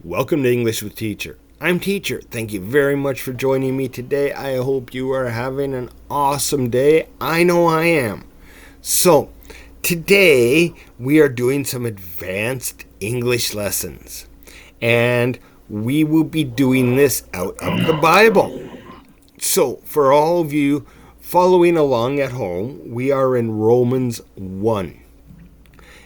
Welcome to English with Teacher. I'm Teacher. Thank you very much for joining me today. I hope you are having an awesome day. I know I am. So, today we are doing some advanced English lessons. And we will be doing this out of the Bible. So, for all of you following along at home, we are in Romans 1.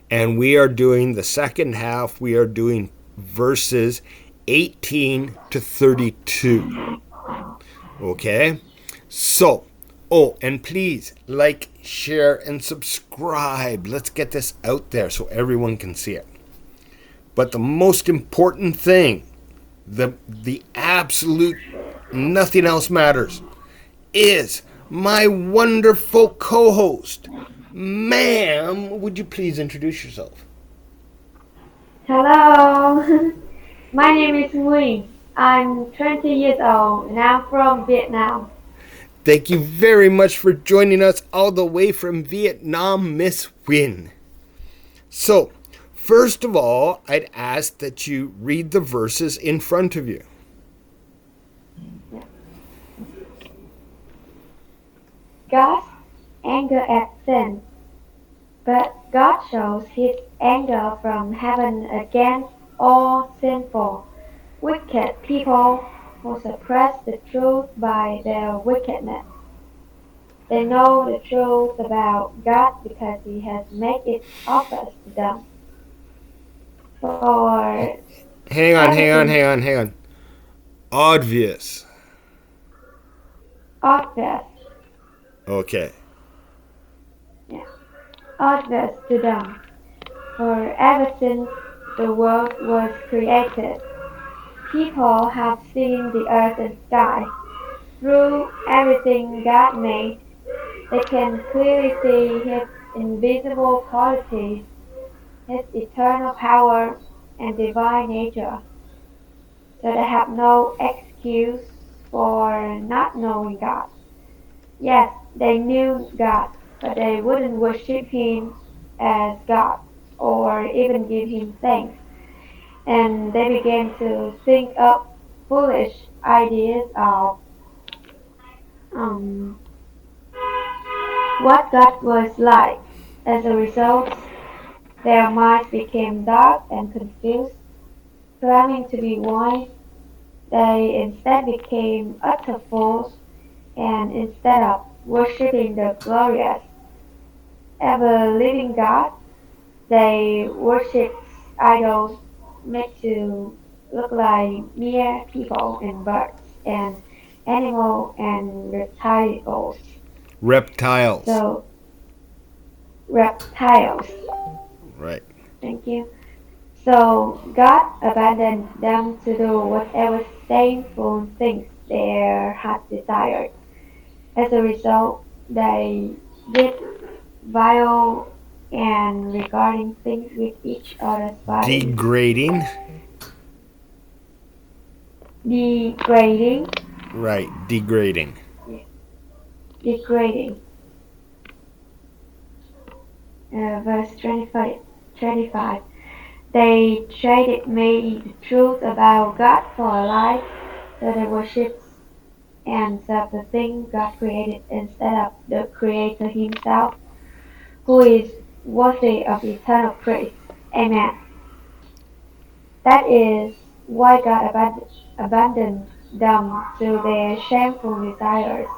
And we are doing the second half. We are doing verses 18 to 32. Okay? So, and please like, share, and subscribe. Let's get this out there so everyone can see it. But the most important thing, the absolute nothing else matters, is my wonderful co-host. Ma'am, would you please introduce yourself? Hello, my name is Nguyen. I'm 20 years old and I'm from Vietnam. Thank you very much for joining us all the way from Vietnam, Miss Nguyen. So, first of all, I'd ask that you read the verses in front of you. God's anger at sin, but God shows his anger from heaven against all sinful, wicked people who suppress the truth by their wickedness. They know the truth about God because he has made it obvious to them. For everything Hang on. Obvious. obvious, Okay. yeah, obvious to them. For ever since the world was created, people have seen the earth and sky. Through everything God made, they can clearly see His invisible qualities, His eternal power and divine nature. So they have no excuse for not knowing God. Yes, they knew God, but they wouldn't worship Him as God or even give Him thanks. And they began to think up foolish ideas of um, what God was like. As a result, their minds became dark and confused. Claiming to be wise, they instead became utter fools, and instead of worshipping the glorious, ever-living God, they worshipped idols made to look like mere people and birds and animals and reptiles. Reptiles. So reptiles. Right. Thank you. So God abandoned them to do whatever shameful things their heart desired. As a result, they did vile and regarding things with each other's bodies. Degrading. Degrading, Right. Degrading. degrading. Verse 25. They traded me the truth about God for a lie, so they worshipped and served the thing God created instead of the Creator Himself, who is worthy of eternal praise. Amen. That is why God abandoned them to their shameful desires.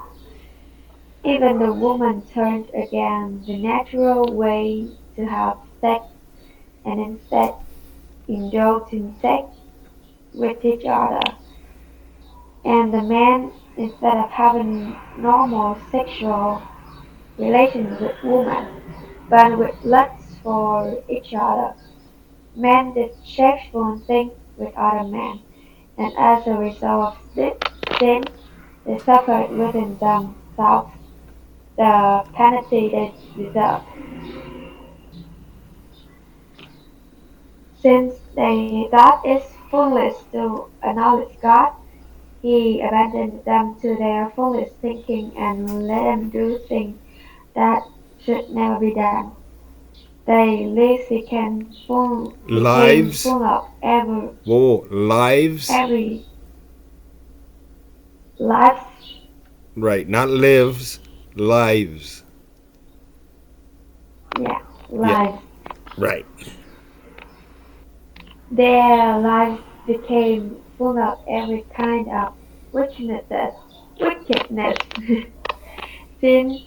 Even the woman turned against the natural way to have sex and instead indulged in sex with each other. And the man, instead of having normal sexual relations with women, but with lust for each other, men did shameful things with other men, and as a result of this sin, they suffered within themselves the penalty they deserved. Since they thought it foolish to acknowledge God, He abandoned them to their foolish thinking and let them do things that should never be done. They lives became Lives. full of Whoa, lives. every lives. Right, not lives, lives. Yeah, Yeah, lives. right. Their lives became full of every kind of wickedness, sin,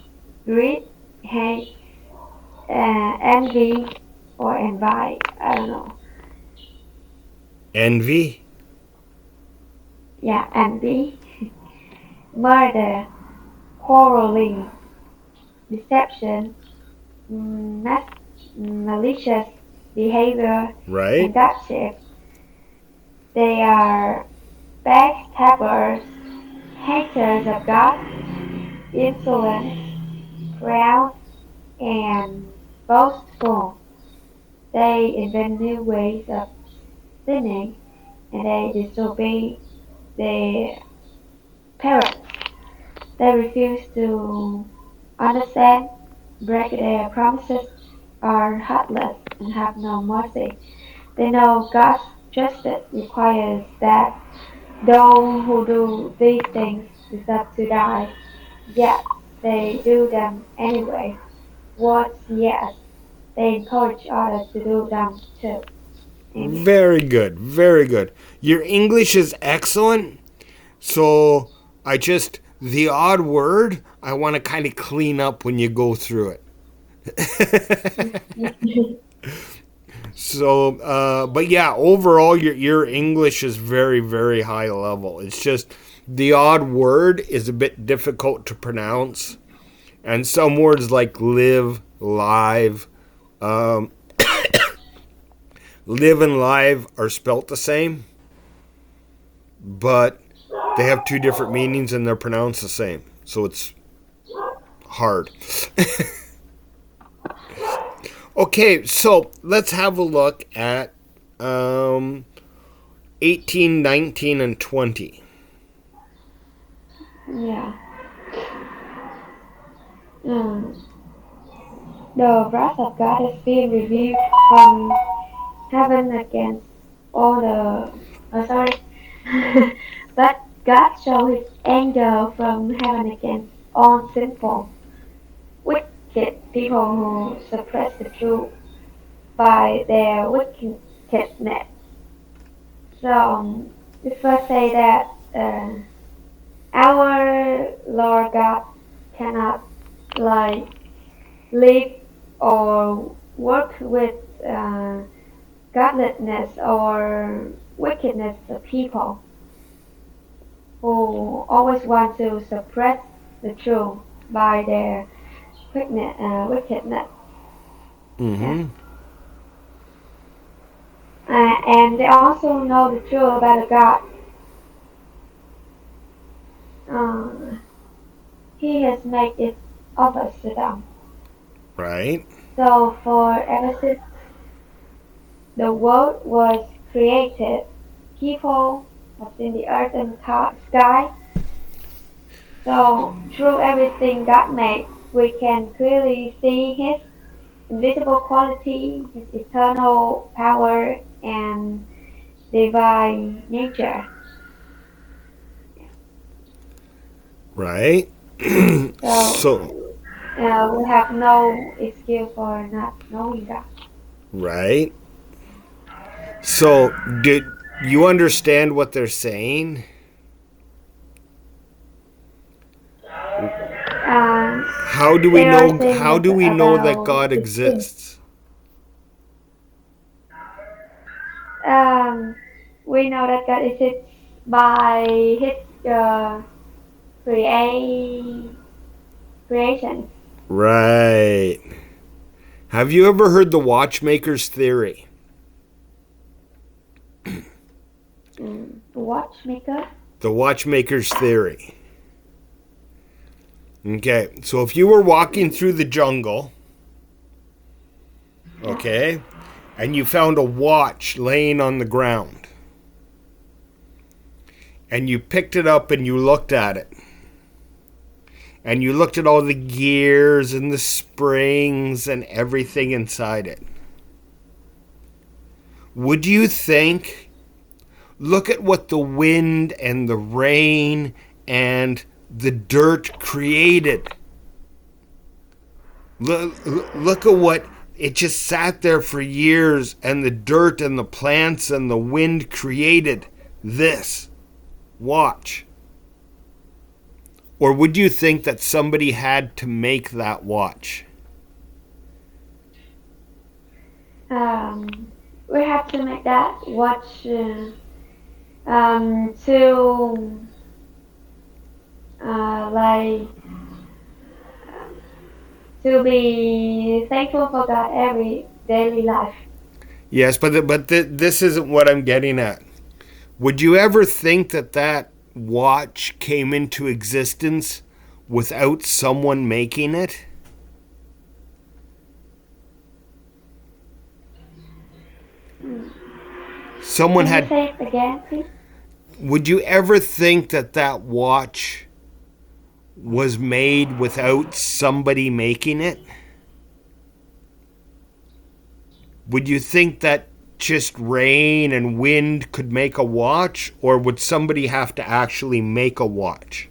greed, hate, envy, or envy. I don't know. Envy. Yeah, envy, murder, quarreling, deception, malicious behavior, and Right, gossip. They are backstabbers, haters of God, insolent, proud, and boastful. They invent new ways of sinning, and they disobey their parents. They refuse to understand, break their promises, are heartless, and have no mercy. They know God's justice requires that those who do these things deserve to die, yet they do them anyway. Worse yet, they encourage others to do them too. Amen. very good, very good. Your English is excellent. So the odd word, I want to kind of clean up when you go through it. So, but yeah, overall, your English is very, very high level. It's just the odd word is a bit difficult to pronounce, and some words like live, live, um, live and live are spelt the same, but they have two different meanings and they're pronounced the same. So it's hard. Okay, so let's have a look at um, 18, 19, and 20. Yeah. Um, the wrath of God is being revealed from heaven against all the. Sorry. But God showed his anger from heaven against all sinful, wicked people who suppress the truth by their wickedness. So, we first say that our Lord God cannot like live or work with uh, godlessness or wickedness of people who always want to suppress the truth by their wickedness. Yeah. Mm-hmm. And they also know the truth about God. Uh, he has made it obvious to them. Right. So for ever since the world was created, people have seen the earth and sky. So through everything God made, we can clearly see His invisible quality, His eternal power, and divine nature. Right. So, So we have no excuse for not knowing God. right. So, did you understand what they're saying? Um, How do we they are know? saying How do we know that about God the sin. exists? Um, we know that God exists by His create creation. Right. Have you ever heard the watchmaker's theory? Watchmaker. The watchmaker's theory. Okay, so if you were walking through the jungle, Yeah. okay, and you found a watch laying on the ground, and you picked it up and you looked at it, and you looked at all the gears and the springs and everything inside it, would you think, look at what the wind and the rain and the dirt created. Look at what it just sat there for years, and the dirt and the plants and the wind created this watch. Or would you think that somebody had to make that watch? We have to make that watch to be thankful for God every daily life. Yes, but this isn't what I'm getting at. Would you ever think that watch came into existence without someone making it? Someone Can you had. say it again, please? Would you ever think that watch was made without somebody making it? Would you think that just rain and wind could make a watch, or would somebody have to actually make a watch?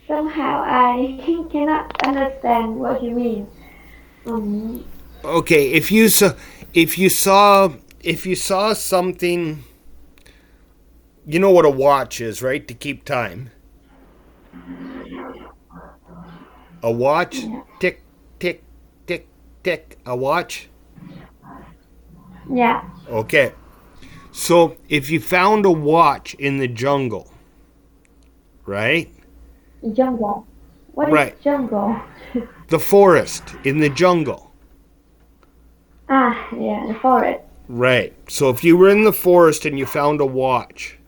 Somehow I cannot understand what you mean. Okay, if you saw something, you know what a watch is, right? To keep time. A watch, Yeah. tick, tick, tick, tick. A watch. Yeah. Okay. So if you found a watch in the jungle, right? Jungle. What is Right. jungle? The forest, in the jungle. Yeah, the forest. Right. So if you were in the forest and you found a watch,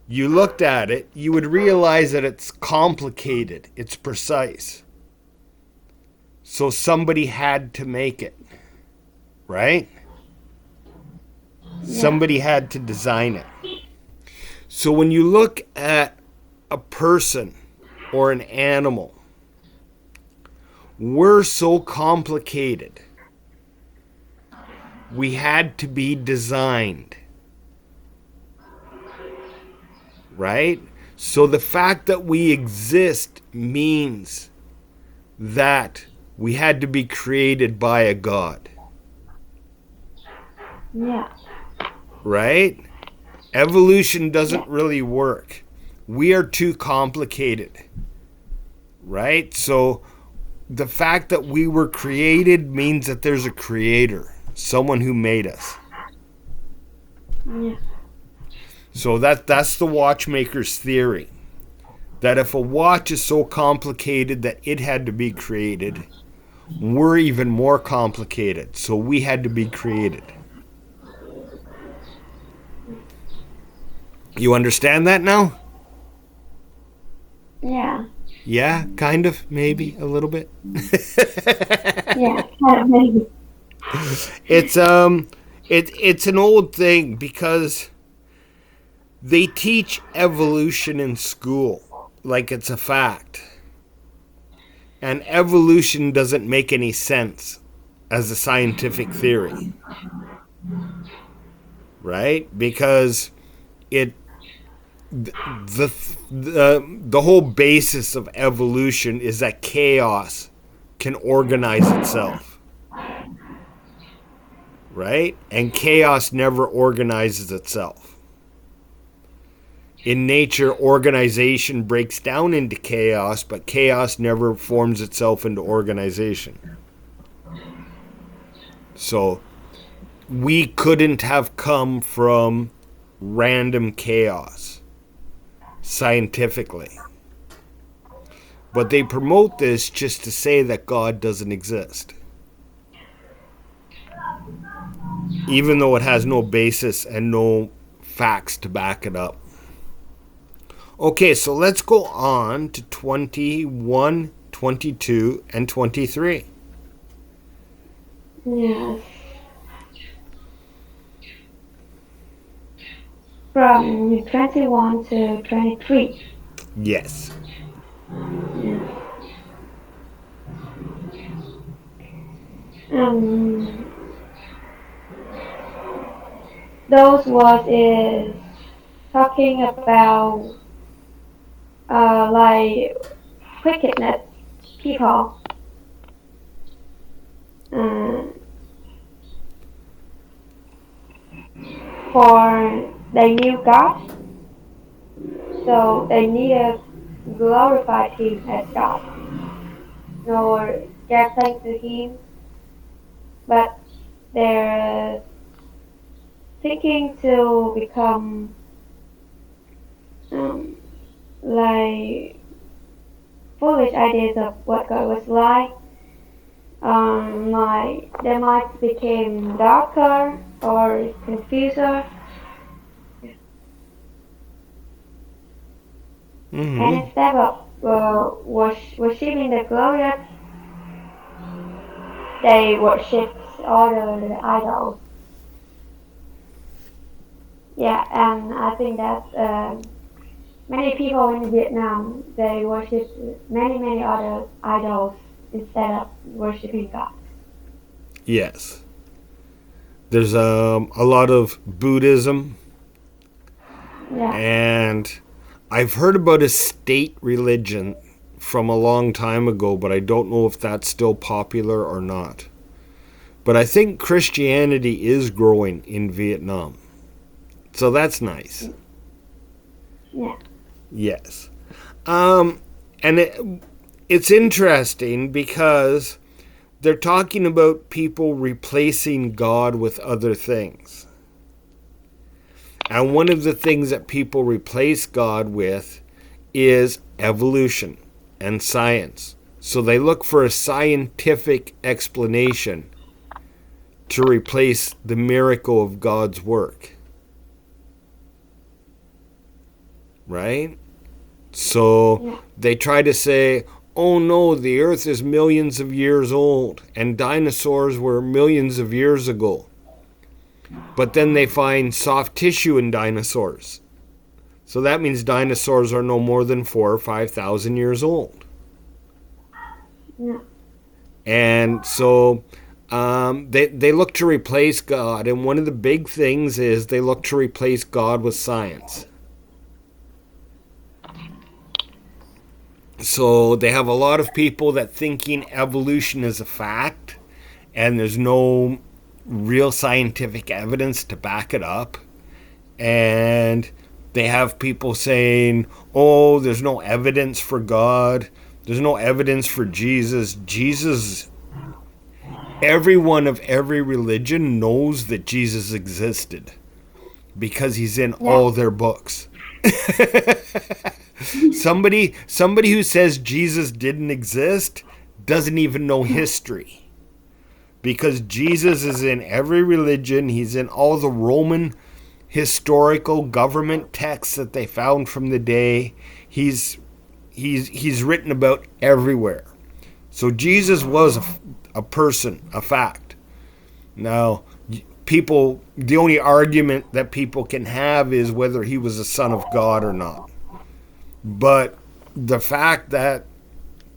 you looked at it, you would realize that it's complicated, it's precise. So somebody had to make it, right? Yeah. Somebody had to design it. So when you look at a person or an animal, we're so complicated. We had to be designed. Right? So the fact that we exist means that we had to be created by a God. Yeah. Right? Evolution doesn't really work. We are too complicated. Right? So the fact that we were created means that there's a creator, someone who made us. Yeah. So that's the watchmaker's theory. That if a watch is so complicated that it had to be created, we're even more complicated. So we had to be created. You understand that now? Yeah. Yeah, kind of, maybe a little bit. Yeah. Maybe. It's an old thing because they teach evolution in school like it's a fact. And evolution doesn't make any sense as a scientific theory. Right? Because the whole basis of evolution is that chaos can organize itself. Right? And chaos never organizes itself. In nature, organization breaks down into chaos, but chaos never forms itself into organization. So, we couldn't have come from random chaos, scientifically. But they promote this just to say that God doesn't exist. Even though it has no basis and no facts to back it up. Okay, so let's go on to 21, 22, and 23. Yes. from 21 to 23. Yes. Um, those was is talking about like wickedness people. Um, for they knew God, so they neither glorified Him as God, nor gave thanks to Him, but they're seeking to become um, like foolish ideas of what God was like. Like they might become darker or confuser, and Mm-hmm. instead of worshiping the glorious, they worship other idols. Yeah, and I think that many people in Vietnam they worship many other idols instead of worshiping God. Yes. There's a lot of Buddhism, Yeah, and I've heard about a state religion from a long time ago, but I don't know if that's still popular or not. But I think Christianity is growing in Vietnam. So that's nice. yeah, Yes. And it's interesting because they're talking about people replacing God with other things. And one of the things that people replace God with is evolution and science. So they look for a scientific explanation to replace the miracle of God's work. Right? So yeah, they try to say, oh no, the earth is millions of years old and dinosaurs were millions of years ago. But then they find soft tissue in dinosaurs. So that means dinosaurs are no more than 4,000 or 5,000 years old. yeah, And so they look to replace God. And one of the big things is they look to replace God with science. So they have a lot of people that thinking evolution is a fact and there's no real scientific evidence to back it up. And they have people saying, oh, there's no evidence for God. There's no evidence for Jesus. Jesus, everyone of every religion knows that Jesus existed because he's in yeah, all their books. Somebody who says Jesus didn't exist doesn't even know history. Because Jesus is in every religion. He's in all the Roman historical government texts that they found from the day. He's written about everywhere. So Jesus was a person, a fact. Now, people, the only argument that people can have is whether he was a son of God or not. But the fact that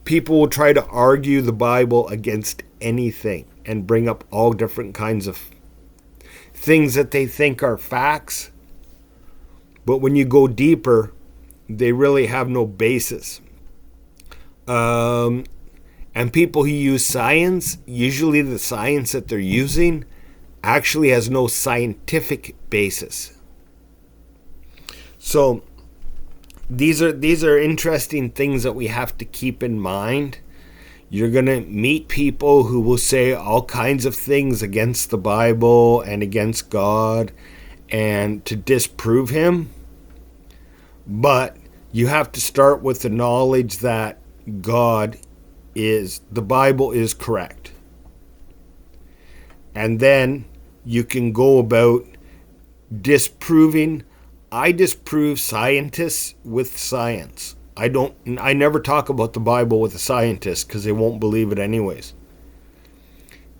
people will try to argue the Bible against anything and bring up all different kinds of things that they think are facts, but when you go deeper, they really have no basis. And people who use science, usually the science that they're using actually has no scientific basis. So these are interesting things that we have to keep in mind. You're going to meet people who will say all kinds of things against the Bible and against God and to disprove him. But you have to start with the knowledge that the Bible is correct. And then you can go about disproving. I disprove scientists with science. I never talk about the Bible with a scientist because they won't believe it anyways.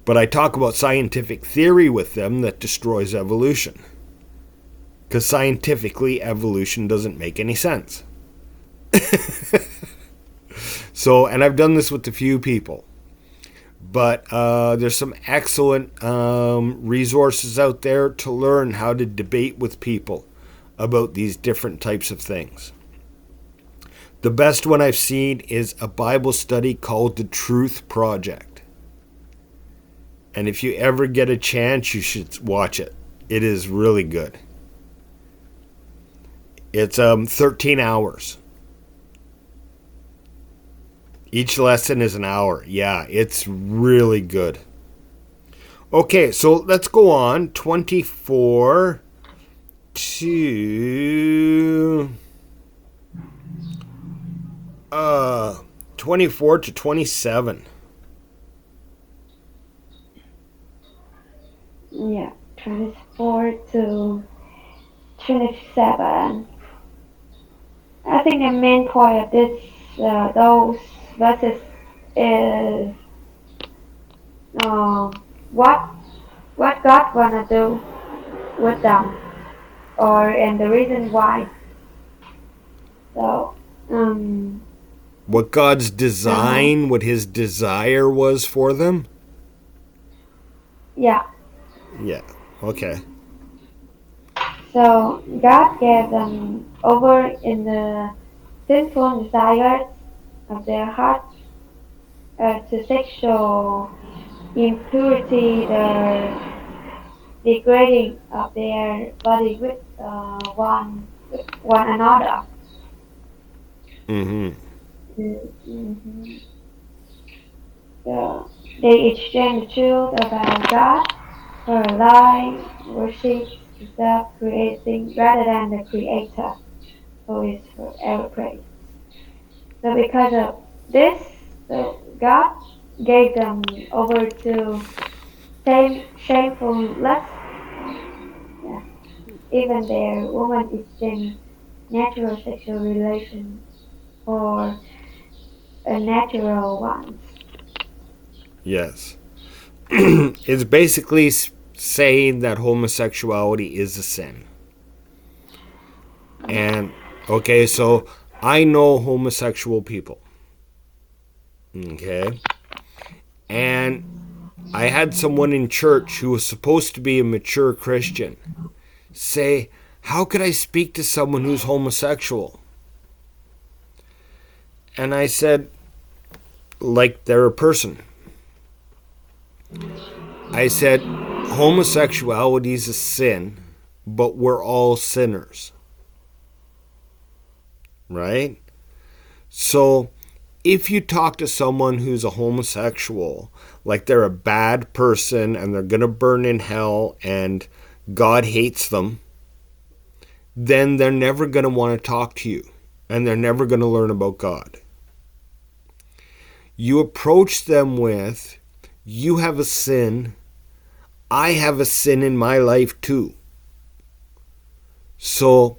But I talk about scientific theory with them that destroys evolution. Because scientifically, evolution doesn't make any sense. So, and I've done this with a few people. But there's some excellent resources out there to learn how to debate with people about these different types of things. The best one I've seen is a Bible study called The Truth Project. And if you ever get a chance, you should watch it. It is really good. It's 13 hours. Each lesson is an hour. Yeah, it's really good. Okay, so let's go on. 24 to 27. Yeah, 24 to 27. I think the main point of this, those verses is what God wanna do with them, and the reason why. So, What God's design, what his desire was for them? yeah. Yeah, okay. So God gave them over in the sinful desires of their hearts, to sexual impurity, the degrading of their body with one another. Mm-hmm. Mm-hmm. So they exchange the truth about God for a lie, worship the self-creating rather than the Creator, who is forever praised. So because of this, so God gave them over to shameful lust. Yeah. Even their woman exchange natural sexual relations for a natural ones. Yes. It's basically saying that homosexuality is a sin. And, okay, so I know homosexual people. Okay? And I had someone in church who was supposed to be a mature Christian say, how could I speak to someone who's homosexual? And I said, like they're a person. I said, homosexuality is a sin, but we're all sinners. Right? So, if you talk to someone who's a homosexual, like they're a bad person and they're going to burn in hell and God hates them, then they're never going to want to talk to you and they're never going to learn about God. You approach them with, you have a sin, I have a sin in my life too. So,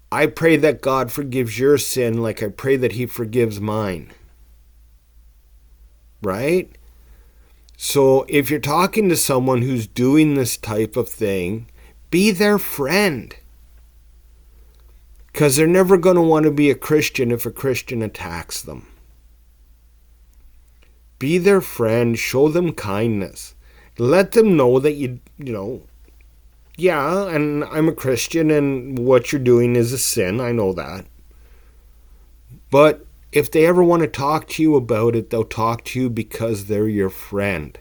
I pray that God forgives your sin like I pray that he forgives mine. Right? So if you're talking to someone who's doing this type of thing, be their friend. Because they're never going to want to be a Christian if a Christian attacks them. Be their friend, show them kindness. Let them know that yeah, and I'm a Christian and what you're doing is a sin, I know that. But if they ever want to talk to you about it, they'll talk to you because they're your friend.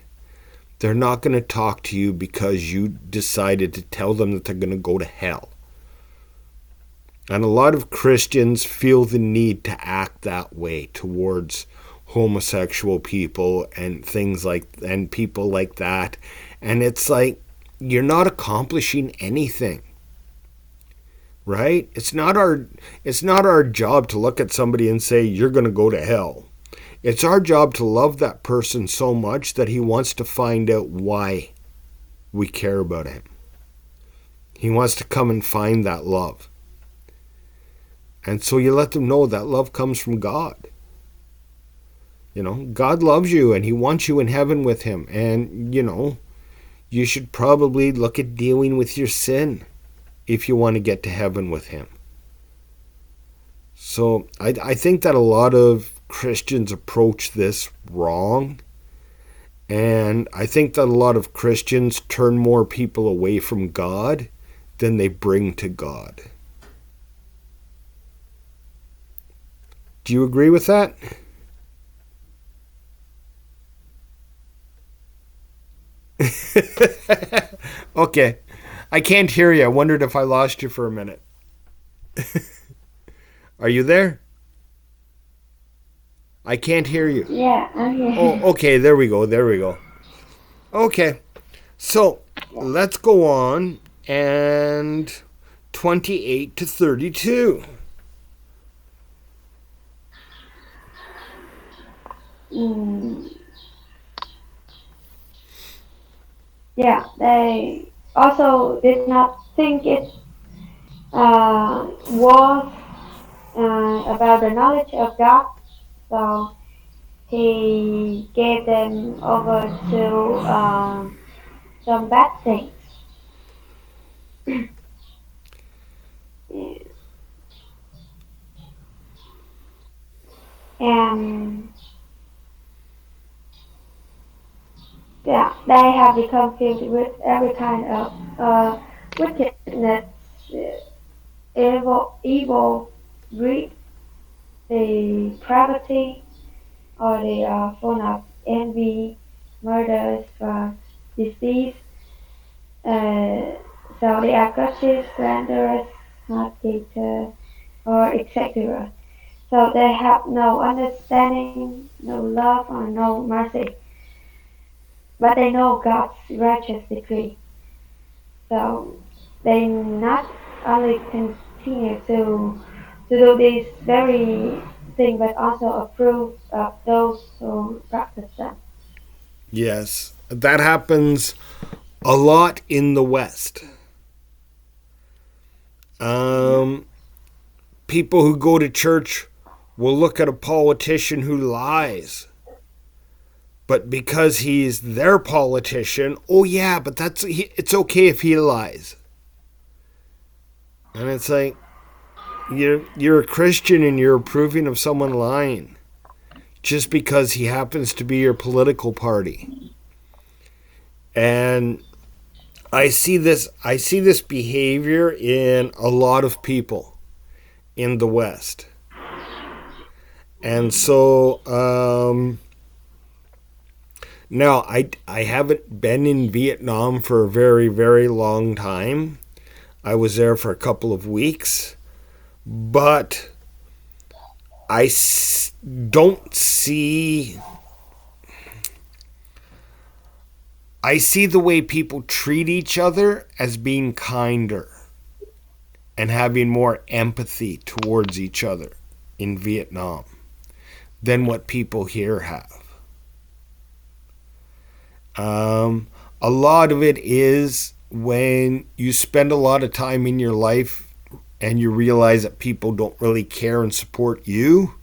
They're not going to talk to you because you decided to tell them that they're going to go to hell. And a lot of Christians feel the need to act that way towards homosexual people and and people like that. And it's like, you're not accomplishing anything. Right? It's not our job to look at somebody and say, you're going to go to hell. It's our job to love that person so much that he wants to find out why we care about him. He wants to come and find that love. And so you let them know that love comes from God. God loves you and he wants you in heaven with him. And, you should probably look at dealing with your sin. if you want to get to heaven with him. So I think that a lot of Christians approach this wrong. And I think that a lot of Christians turn more people away from God than they bring to God. Do you agree with that? Okay. I can't hear you. I wondered if I lost you for a minute. Are you there? I can't hear you. Yeah, I'm here. Oh, okay. There we go. Okay. So, let's go on. And 28 to 32. Yeah, they also did not think it was about the knowledge of God, so he gave them over to some bad things. And yeah, they have become filled with every kind of wickedness, evil, greed, the poverty, or they are full of envy, murders, disease. Uh, so they are gossips, slanderers, not or etc. So they have no understanding, no love, or no mercy. But they know God's righteous decree. So they not only continue to do this very thing, but also approve of those who practice them. Yes, that happens a lot in the West. People who go to church will look at a politician who lies. But because he's their politician, oh yeah, but it's okay if he lies. And it's like, you're a Christian and you're approving of someone lying just because he happens to be your political party. And I see this behavior in a lot of people in the West. And so now I haven't been in Vietnam for a very, very long time. I was there for a couple of weeks, but I don't see. I see the way people treat each other as being kinder and having more empathy towards each other in Vietnam than what people here have. A lot of it is when you spend a lot of time in your life and you realize that people don't really care and support you,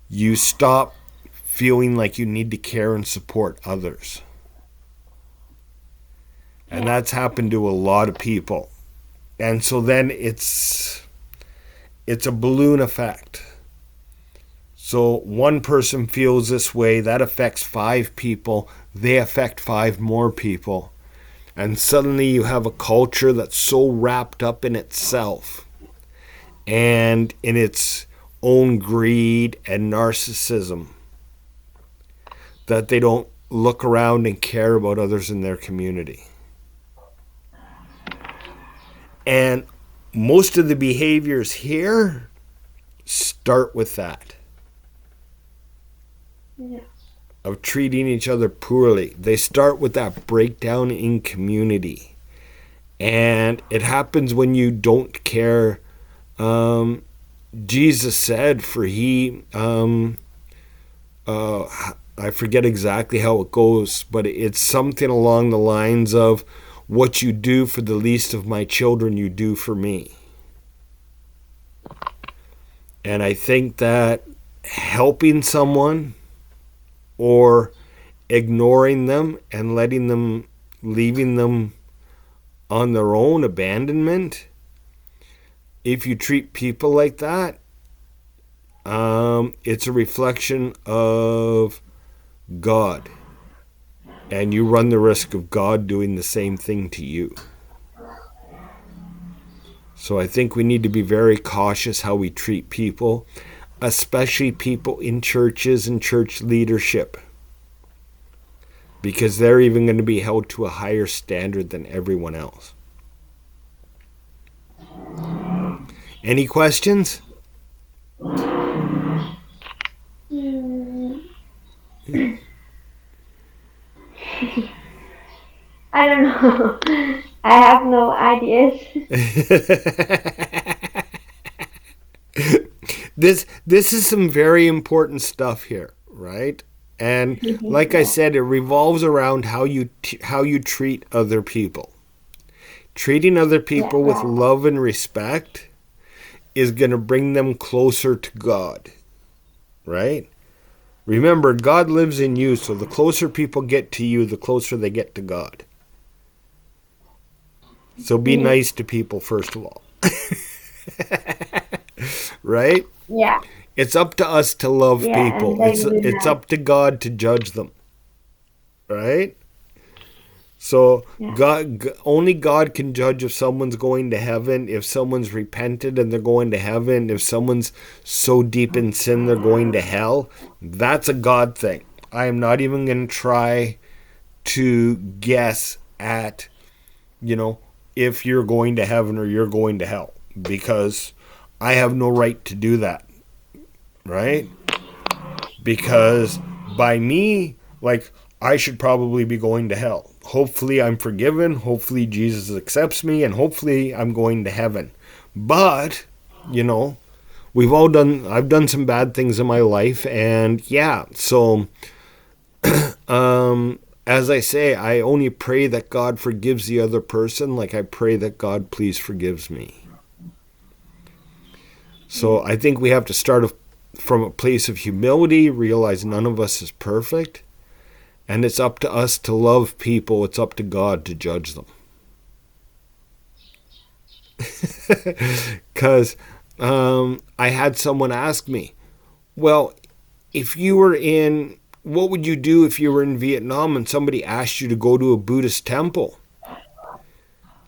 you stop feeling like you need to care and support others. And that's happened to a lot of people. And so then it's a balloon effect. So one person feels this way, that affects 5 people, they affect 5 more people. And suddenly you have a culture that's so wrapped up in itself and in its own greed and narcissism that they don't look around and care about others in their community. And most of the behaviors here start with that. Yeah. Of treating each other poorly. They start with that breakdown in community. And it happens when you don't care. Jesus said, I forget exactly how it goes, but it's something along the lines of, what you do for the least of my children, you do for me. And I think that helping someone or ignoring them and leaving them on their own, abandonment, if you treat people like that, it's a reflection of God. And you run the risk of God doing the same thing to you. So I think we need to be very cautious how we treat people, especially people in churches and church leadership, because they're even going to be held to a higher standard than everyone else. Any questions? I don't know. I have no ideas. This is some very important stuff here, right? And like I said, it revolves around how you treat other people. Treating other people with love and respect is going to bring them closer to God, right? Remember, God lives in you, so the closer people get to you, the closer they get to God. So be nice to people, first of all. Right? Yeah. It's up to us to love people. It's up to God to judge them. Right? So only God can judge if someone's going to heaven, if someone's repented and they're going to heaven, if someone's so deep in sin they're going to hell. That's a God thing. I am not even going to try to guess at, if you're going to heaven or you're going to hell, because I have no right to do that. Right? Because by me, I should probably be going to hell. Hopefully I'm forgiven. Hopefully Jesus accepts me, and hopefully I'm going to heaven. But, I've done some bad things in my life, and so as I say, I only pray that God forgives the other person, like I pray that God please forgives me. So I think we have to start from a place of humility, realize none of us is perfect, and it's up to us to love people. It's up to God to judge them. Because I had someone ask me, well, what would you do if you were in Vietnam and somebody asked you to go to a Buddhist temple?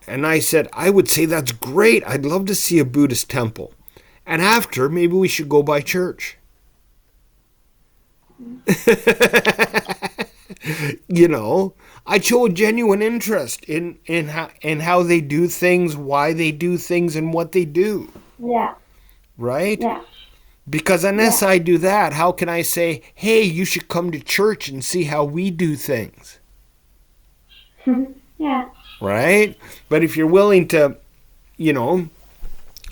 And I said, I would say that's great. I'd love to see a Buddhist temple. And after, maybe we should go by church. I showed genuine interest in how they do things, why they do things, and what they do. Yeah. Right? Yeah. Because unless I do that, how can I say, hey, you should come to church and see how we do things? Yeah. Right? But if you're willing to,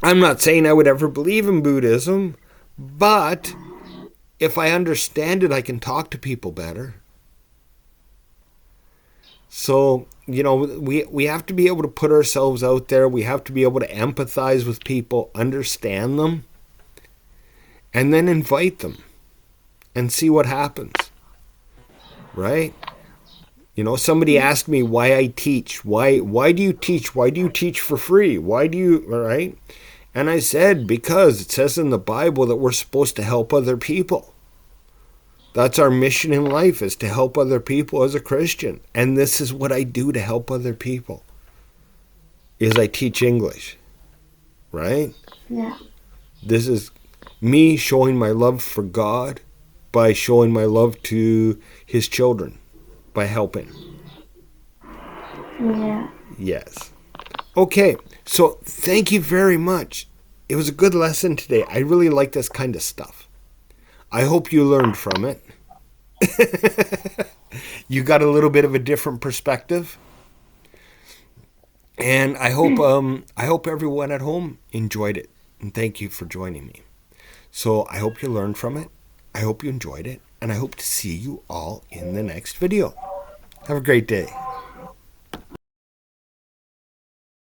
I'm not saying I would ever believe in Buddhism, but if I understand it, I can talk to people better. So, we have to be able to put ourselves out there. We have to be able to empathize with people, understand them, and then invite them and see what happens. Right? Somebody asked me why I teach. Why do you teach? Why do you teach for free? Right? And I said, because it says in the Bible that we're supposed to help other people. That's our mission in life, is to help other people as a Christian. And this is what I do to help other people, is I teach English. Right? Yeah. This is me showing my love for God by showing my love to His children, by helping. Yeah. Yes. Okay, so thank you very much. It was a good lesson today. I really like this kind of stuff. I hope you learned from it. You got a little bit of a different perspective. And I hope everyone at home enjoyed it. And thank you for joining me. So I hope you learned from it. I hope you enjoyed it. And I hope to see you all in the next video. Have a great day.